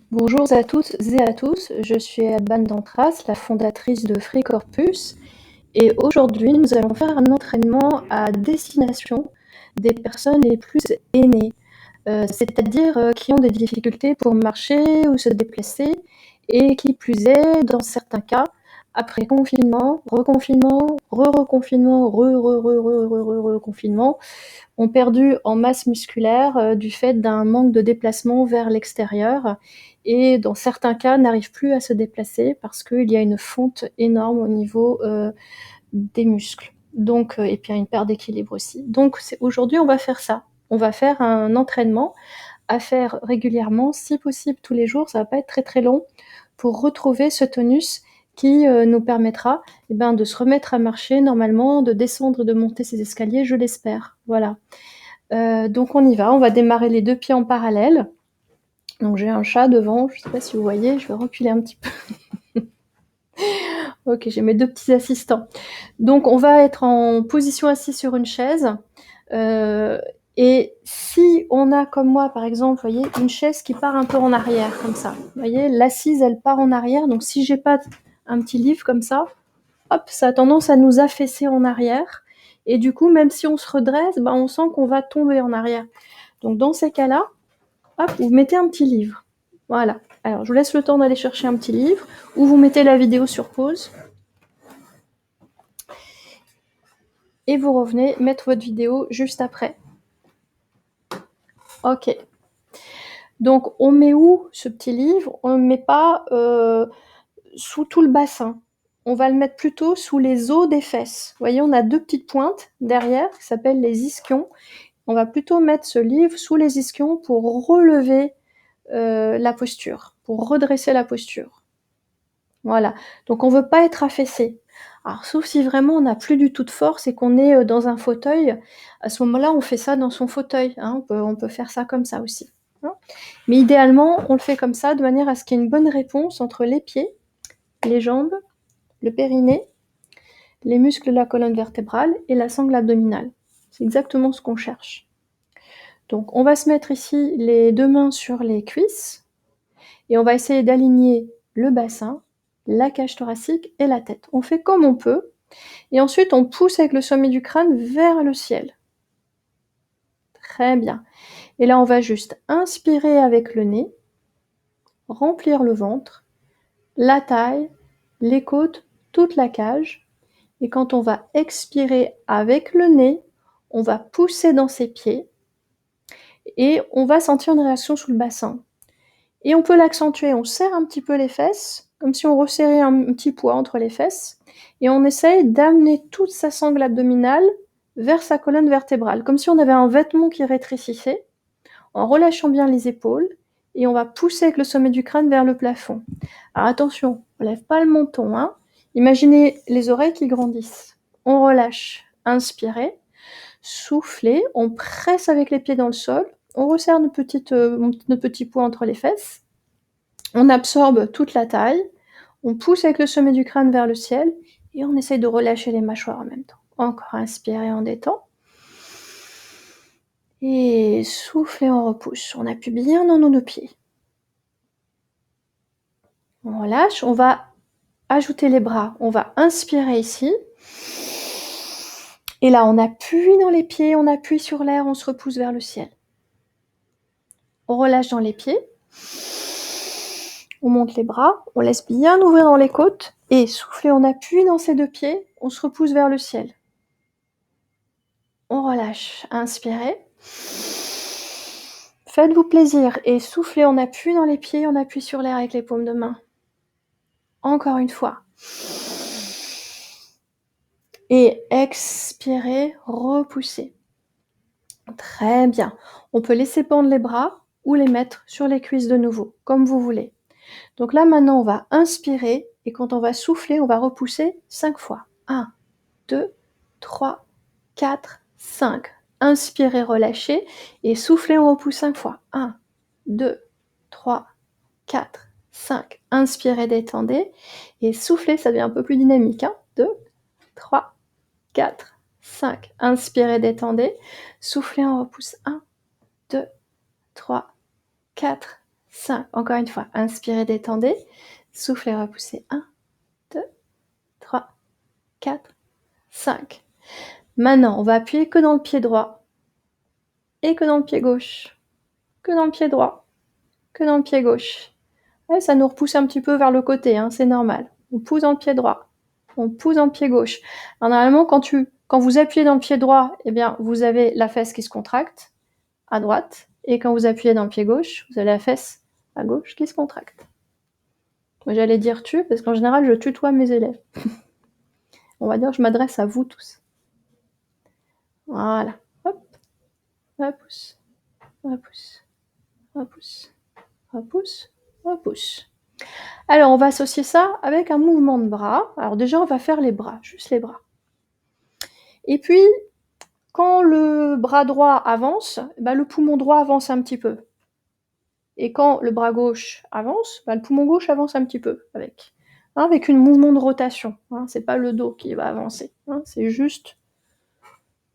Bonjour à toutes et à tous, je suis Alban Dantras, la fondatrice de Free Corpus, et aujourd'hui nous allons faire un entraînement à destination des personnes les plus aînées, c'est-à-dire qui ont des difficultés pour marcher ou se déplacer, et qui plus est, dans certains cas, après confinement, reconfinement, re-reconfinement, re-reconfinement, ont perdu en masse musculaire du fait d'un manque de déplacement vers l'extérieur et dans certains cas n'arrivent plus à se déplacer parce qu'il y a une fonte énorme au niveau des muscles. Donc, et puis il y a une perte d'équilibre aussi. Donc aujourd'hui on va faire ça. On va faire un entraînement à faire régulièrement, si possible tous les jours, ça va pas être très très long, pour retrouver ce tonus qui nous permettra de se remettre à marcher normalement, de descendre, de monter ces escaliers, je l'espère. Voilà. Donc on y va, on va démarrer les 2 pieds en parallèle. Donc j'ai un chat devant, je sais pas si vous voyez, je vais reculer un petit peu. Ok, j'ai mes 2 petits assistants. Donc on va être en position assise sur une chaise. Et si on a comme moi par exemple, vous voyez, une chaise qui part un peu en arrière comme ça. Vous voyez, l'assise elle part en arrière, donc si j'ai pas un petit livre comme ça, hop, ça a tendance à nous affaisser en arrière. Et du coup, même si on se redresse, on sent qu'on va tomber en arrière. Donc dans ces cas-là, hop, vous mettez un petit livre. Voilà. Alors, je vous laisse le temps d'aller chercher un petit livre, ou vous mettez la vidéo sur pause. Et vous revenez mettre votre vidéo juste après. Ok. Donc, on met où ce petit livre? On ne le met pas sous tout le bassin. On va le mettre plutôt sous les os des fesses. Vous voyez, on a 2 petites pointes derrière qui s'appellent les ischions. On va plutôt mettre ce livre sous les ischions pour relever la posture, pour redresser la posture. Voilà. Donc on veut pas être affaissé. Alors sauf si vraiment on n'a plus du tout de force et qu'on est dans un fauteuil, à ce moment-là on fait ça dans son fauteuil. Hein. On peut faire ça comme ça aussi. Hein. Mais idéalement on le fait comme ça de manière à ce qu'il y ait une bonne réponse entre les pieds, les jambes, le périnée, les muscles de la colonne vertébrale et la sangle abdominale. C'est exactement ce qu'on cherche. Donc on va se mettre ici les 2 mains sur les cuisses et on va essayer d'aligner le bassin, la cage thoracique et la tête. On fait comme on peut et ensuite on pousse avec le sommet du crâne vers le ciel. Très bien. Et là on va juste inspirer avec le nez, remplir le ventre, la taille, les côtes, toute la cage. Et quand on va expirer avec le nez, on va pousser dans ses pieds et on va sentir une réaction sous le bassin. Et on peut l'accentuer, on serre un petit peu les fesses, comme si on resserrait un petit poids entre les fesses, et on essaye d'amener toute sa sangle abdominale vers sa colonne vertébrale, comme si on avait un vêtement qui rétrécissait, en relâchant bien les épaules, et on va pousser avec le sommet du crâne vers le plafond. Alors attention, on ne lève pas le menton, hein. Imaginez les oreilles qui grandissent. On relâche, inspirez, soufflez, on presse avec les pieds dans le sol, on resserre nos petits poids entre les fesses, on absorbe toute la taille, on pousse avec le sommet du crâne vers le ciel, et on essaye de relâcher les mâchoires en même temps. Encore inspirer, on détend. Et souffle et on repousse. On appuie bien dans nos 2 pieds. On relâche, on va ajouter les bras. On va inspirer ici. Et là, on appuie dans les pieds, on appuie sur l'air, on se repousse vers le ciel. On relâche dans les pieds. On monte les bras, on laisse bien ouvrir dans les côtes. Et soufflez, on appuie dans ces 2 pieds, on se repousse vers le ciel. On relâche, inspirez. Faites-vous plaisir et soufflez, on appuie dans les pieds, on appuie sur l'air avec les paumes de main. Encore une fois. Et expirez, repoussez. Très bien. On peut laisser pendre les bras ou les mettre sur les cuisses de nouveau, comme vous voulez. Donc là, maintenant, on va inspirer et quand on va souffler, on va repousser 5 fois. 1, 2, 3, 4, 5. Inspirez, relâchez et soufflez, on repousse 5 fois. 1, 2, 3, 4, 5. Inspirez, détendez et soufflez, ça devient un peu plus dynamique. 2, 3, 4, 5. Inspirez, détendez. Soufflez, on repousse. 1, 2, 3, 4, 5. Encore une fois, inspirez, détendez. Soufflez, repoussez. 1, 2, 3, 4, 5. Maintenant, on va appuyer que dans le pied droit et que dans le pied gauche. Que dans le pied droit, que dans le pied gauche. Ouais, ça nous repousse un petit peu vers le côté, hein, c'est normal. On pousse dans le pied droit, on pousse dans le pied gauche. Alors, normalement, quand vous appuyez dans le pied droit, eh bien, vous avez la fesse qui se contracte à droite, et quand vous appuyez dans le pied gauche, vous avez la fesse à gauche qui se contracte. Moi, j'allais dire tu, parce qu'en général, je tutoie mes élèves. On va dire, je m'adresse à vous tous. Voilà. Hop. Repousse. Repousse. Repousse. Repousse. Repousse. Alors, on va associer ça avec un mouvement de bras. Alors déjà, on va faire les bras, juste les bras. Et puis, quand le bras droit avance, le poumon droit avance un petit peu. Et quand le bras gauche avance, le poumon gauche avance un petit peu avec. Avec une mouvement de rotation. C'est pas le dos qui va avancer. C'est juste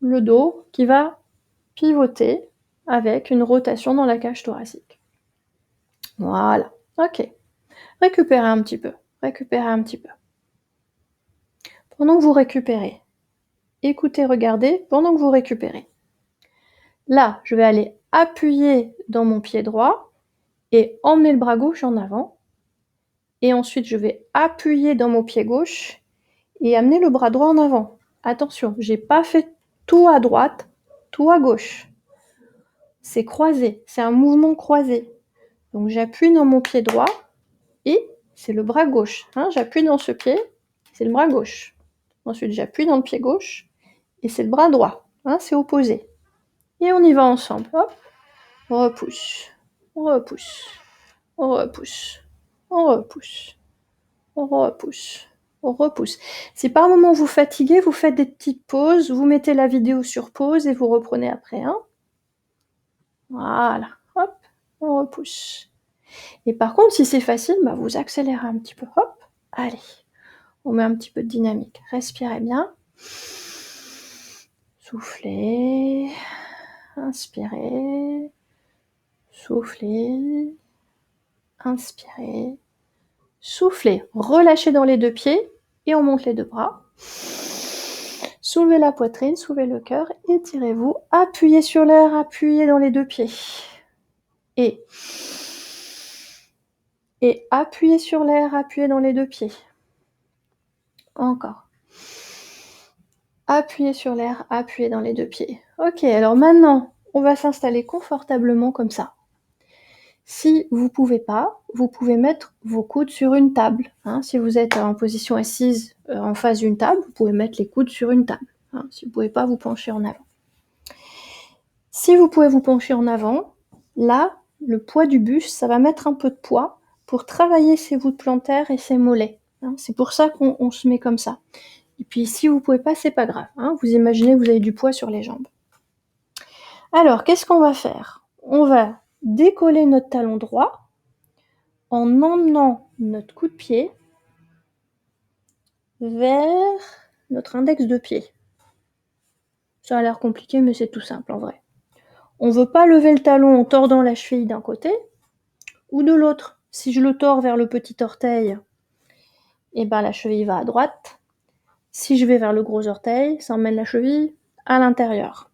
le dos qui va pivoter avec une rotation dans la cage thoracique. Voilà. Ok. Récupérez un petit peu. Récupérez un petit peu. Pendant que vous récupérez, écoutez, regardez, pendant que vous récupérez. Là, je vais aller appuyer dans mon pied droit et emmener le bras gauche en avant. Et ensuite, je vais appuyer dans mon pied gauche et amener le bras droit en avant. Attention, j'ai pas fait tout à droite, tout à gauche. C'est croisé, c'est un mouvement croisé. Donc j'appuie dans mon pied droit et c'est le bras gauche. J'appuie dans ce pied, c'est le bras gauche. Ensuite, j'appuie dans le pied gauche et c'est le bras droit. C'est opposé. Et on y va ensemble. Hop, repousse, repousse, repousse, on repousse, on repousse, on repousse. Si par moment vous fatiguez, vous faites des petites pauses, vous mettez la vidéo sur pause et vous reprenez après. Voilà, hop, on repousse. Et par contre, si c'est facile, vous accélérez un petit peu. Hop, allez, on met un petit peu de dynamique. Respirez bien. Soufflez, inspirez, soufflez, inspirez, soufflez, relâchez dans les deux pieds et on monte les deux bras. Soulevez la poitrine, soulevez le cœur, étirez-vous, appuyez sur l'air, appuyez dans les deux pieds. Et appuyez sur l'air, appuyez dans les deux pieds. Encore. Appuyez sur l'air, appuyez dans les deux pieds. Ok, alors maintenant, on va s'installer confortablement comme ça. Si vous pouvez pas, vous pouvez mettre vos coudes sur une table. Si vous êtes en position assise en face d'une table, vous pouvez mettre les coudes sur une table. Si vous pouvez pas, vous penchez en avant. Si vous pouvez vous pencher en avant, là, le poids du buste, ça va mettre un peu de poids pour travailler ses voûtes plantaires et ses mollets. C'est pour ça qu'on se met comme ça. Et puis si vous pouvez pas, c'est pas grave. Vous imaginez que vous avez du poids sur les jambes. Alors, qu'est-ce qu'on va faire ? On va décoller notre talon droit en emmenant notre coup de pied vers notre index de pied. Ça a l'air compliqué, mais c'est tout simple en vrai. On ne veut pas lever le talon en tordant la cheville d'un côté ou de l'autre. Si je le tords vers le petit orteil, la cheville va à droite. Si je vais vers le gros orteil, ça emmène la cheville à l'intérieur.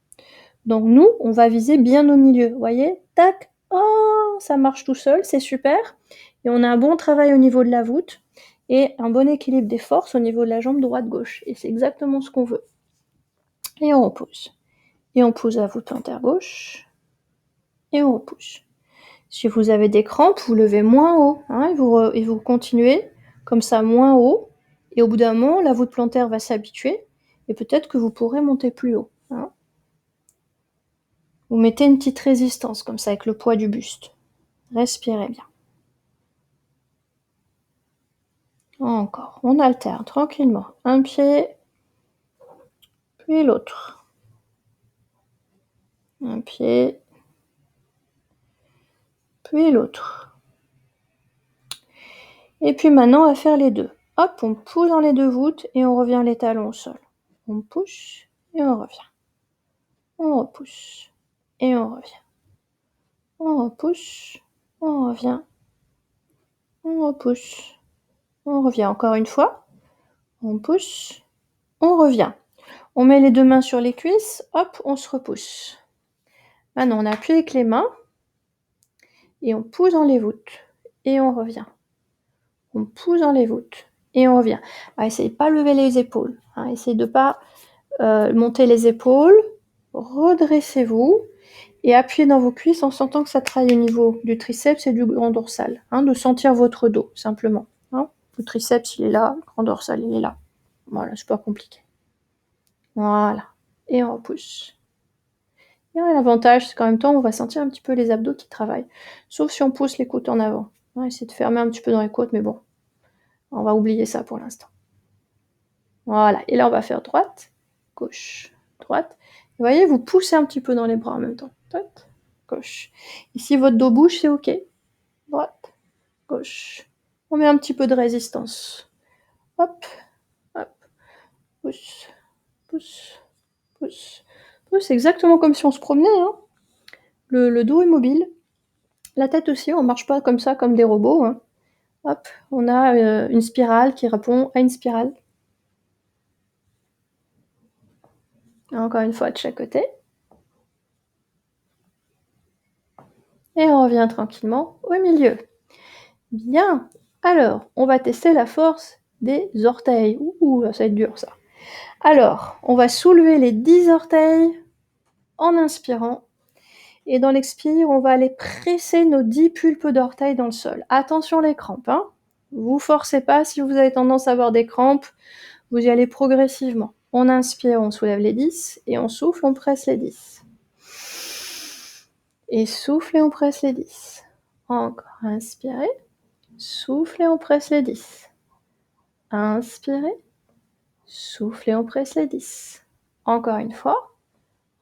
Donc nous, on va viser bien au milieu. Vous voyez ? Tac. Oh, ça marche tout seul, c'est super. Et on a un bon travail au niveau de la voûte et un bon équilibre des forces au niveau de la jambe droite-gauche. Et c'est exactement ce qu'on veut. Et on repousse. Et on pousse la voûte plantaire gauche. Et on repousse. Si vous avez des crampes, vous levez moins haut. Et vous continuez comme ça moins haut. Et au bout d'un moment, la voûte plantaire va s'habituer. Et peut-être que vous pourrez monter plus haut. Vous mettez une petite résistance comme ça avec le poids du buste. Respirez bien. Encore. On alterne tranquillement. Un pied, puis l'autre. Un pied, puis l'autre. Et puis maintenant, on va faire les deux. Hop, on pousse dans les deux voûtes et on revient les talons au sol. On pousse et on revient. On repousse et on revient. On repousse On revient. On repousse. On revient encore une fois. On pousse. On revient. On met les 2 mains sur les cuisses. Hop, on se repousse. Maintenant, on appuie avec les mains. Et on pousse dans les voûtes. Et on revient. On pousse dans les voûtes. Et on revient. Essayez de pas lever les épaules. Essayez de pas monter les épaules. Redressez-vous. Et appuyez dans vos cuisses en sentant que ça travaille au niveau du triceps et du grand dorsal. De sentir votre dos, simplement. Le triceps, il est là. Le grand dorsal, il est là. Voilà, c'est pas compliqué. Voilà. Et on repousse. Et l'avantage, c'est qu'en même temps, on va sentir un petit peu les abdos qui travaillent. Sauf si on pousse les côtes en avant. On va essayer de fermer un petit peu dans les côtes, mais bon. On va oublier ça pour l'instant. Voilà. Et là, on va faire droite, gauche, droite. Vous voyez, vous poussez un petit peu dans les bras en même temps. Droite, gauche. Et si votre dos bouge, c'est OK. Droite, gauche. On met un petit peu de résistance. Hop, hop. Pousse, pousse, pousse. C'est exactement comme si on se promenait. Le dos est mobile. La tête aussi, on marche pas comme ça, comme des robots. Hop, on a une spirale qui répond à une spirale. Encore une fois de chaque côté. Et on revient tranquillement au milieu. Bien. Alors, on va tester la force des orteils. Ouh, ça va être dur ça. Alors, on va soulever les 10 orteils en inspirant. Et dans l'expire, on va aller presser nos 10 pulpes d'orteils dans le sol. Attention les crampes. Vous forcez pas si vous avez tendance à avoir des crampes. Vous y allez progressivement. On inspire, on soulève les 10. Et on souffle, on presse les 10. Et souffle et on presse les 10. Encore. Inspirez. Souffle et on presse les 10. Inspirez. Souffle et on presse les 10. Encore une fois.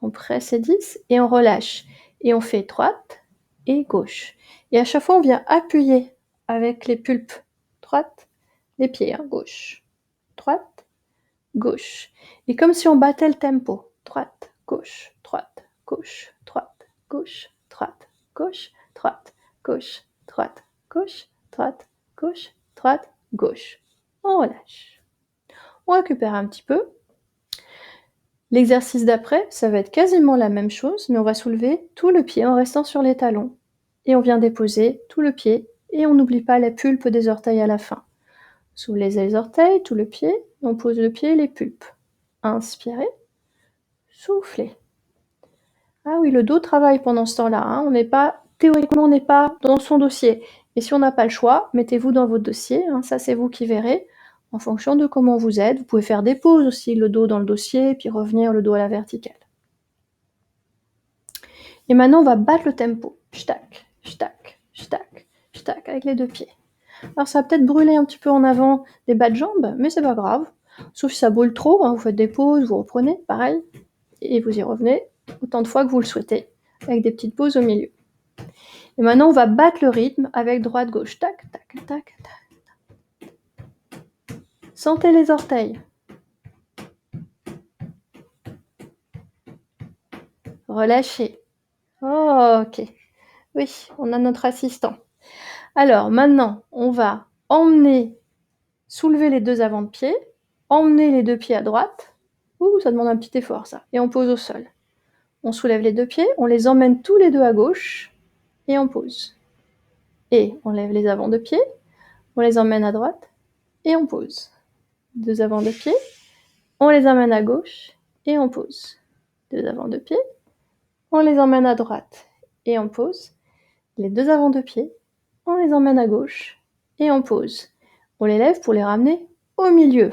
On presse les 10 et on relâche. Et on fait droite et gauche. Et à chaque fois, on vient appuyer avec les pulpes. Droite, les pieds, gauche. Droite, gauche. Et comme si on battait le tempo. Droite, gauche, droite, gauche, droite, gauche, droite, gauche, droite, gauche, droite, gauche, droite, gauche, droite, gauche. On relâche. On récupère un petit peu. L'exercice d'après, ça va être quasiment la même chose, mais on va soulever tout le pied en restant sur les talons. Et on vient déposer tout le pied, et on n'oublie pas la pulpe des orteils à la fin. Soulevez les orteils, tout le pied, on pose le pied et les pulpes. Inspirez, soufflez. Ah oui, le dos travaille pendant ce temps-là. Théoriquement, on n'est pas dans son dossier. Et si on n'a pas le choix, mettez-vous dans votre dossier. Ça, c'est vous qui verrez. En fonction de comment vous êtes, vous pouvez faire des pauses aussi, le dos dans le dossier, puis revenir le dos à la verticale. Et maintenant, on va battre le tempo. Ch'tac, ch'tac, ch'tac, ch'tac, avec les 2 pieds. Alors, ça va peut-être brûler un petit peu en avant des bas de jambes, mais c'est pas grave. Sauf si ça brûle trop, vous faites des pauses, vous reprenez, pareil, et vous y revenez autant de fois que vous le souhaitez, avec des petites pauses au milieu. Et maintenant, on va battre le rythme avec droite-gauche. Tac, tac, tac, tac. Sentez les orteils. Relâchez. Oh, ok. Oui, on a notre assistant. Alors, maintenant, on va soulever les 2 avant de pied, emmener les 2 pieds à droite. Ouh, ça demande un petit effort, ça. Et on pose au sol. On soulève les 2 pieds, on les emmène tous les 2 à gauche, et on pose. Et on lève les avant de pied, on les emmène à droite, et on pose. 2 avant de pied, on les emmène à gauche, et on pose. 2 avant de pied, on les emmène à droite, et on pose. Les 2 avant de pied, on les emmène à gauche, et on pose. On les lève pour les ramener au milieu.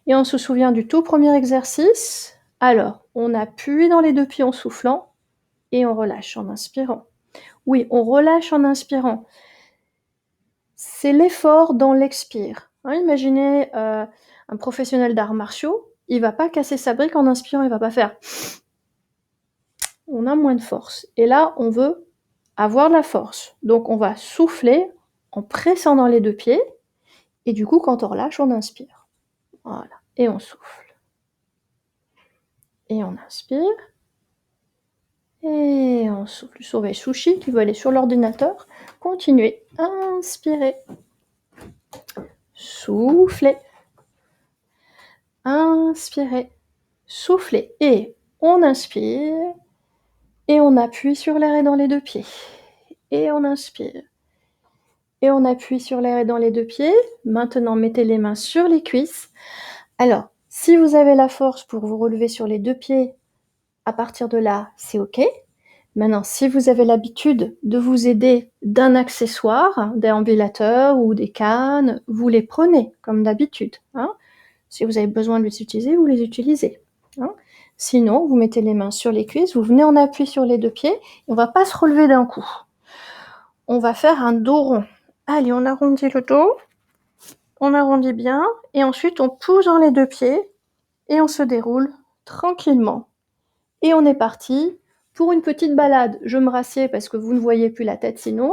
Et on se souvient du tout premier exercice. Alors, on appuie dans les 2 pieds en soufflant, et on relâche en inspirant. Oui, on relâche en inspirant. C'est l'effort dans l'expire. Imaginez un professionnel d'arts martiaux, il va pas casser sa brique en inspirant, il va pas faire. On a moins de force. Et là, on veut avoir de la force. Donc, on va souffler en pressant dans les 2 pieds. Et du coup, quand on relâche, on inspire. Voilà. Et on souffle. Et on inspire. Et on souffle. Surveille Sushi qui veut aller sur l'ordinateur. Continuez. Inspirez. Soufflez. Inspirez. Soufflez. Et on inspire. Et on appuie sur l'air et dans les deux pieds. Et on inspire. Et on appuie sur l'air et dans les deux pieds. Maintenant, mettez les mains sur les cuisses. Alors, si vous avez la force pour vous relever sur les deux pieds, à partir de là, c'est OK. Maintenant, si vous avez l'habitude de vous aider d'un accessoire, un déambulateur ou des cannes, vous les prenez, comme d'habitude. Hein. Si vous avez besoin de les utiliser, vous les utilisez. Hein. Sinon, vous mettez les mains sur les cuisses, vous venez en appui sur les deux pieds, et on ne va pas se relever d'un coup. On va faire un dos rond. Allez, on arrondit le dos, on arrondit bien, et ensuite on pousse dans les deux pieds, et on se déroule tranquillement. Et on est parti pour une petite balade. Je me rassieds parce que vous ne voyez plus la tête sinon.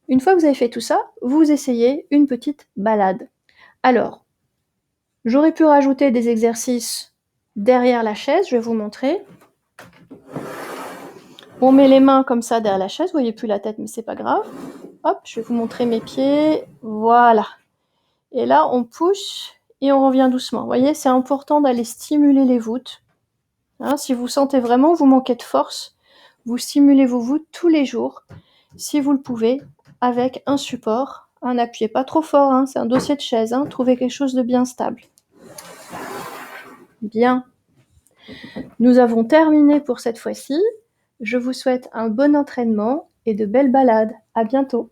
Une fois que vous avez fait tout ça, vous essayez une petite balade. Alors, j'aurais pu rajouter des exercices derrière la chaise, je vais vous montrer. On met les mains comme ça derrière la chaise, vous voyez plus la tête mais c'est pas grave. Hop, je vais vous montrer mes pieds, voilà. Et là, on pousse et on revient doucement. Vous voyez, c'est important d'aller stimuler les voûtes. Hein, si vous sentez vraiment que vous manquez de force, vous stimulez vos voûtes tous les jours, si vous le pouvez, avec un support. N'appuyez pas trop fort, hein, c'est un dossier de chaise. Hein, trouvez quelque chose de bien stable. Bien. Nous avons terminé pour cette fois-ci. Je vous souhaite un bon entraînement et de belles balades. À bientôt.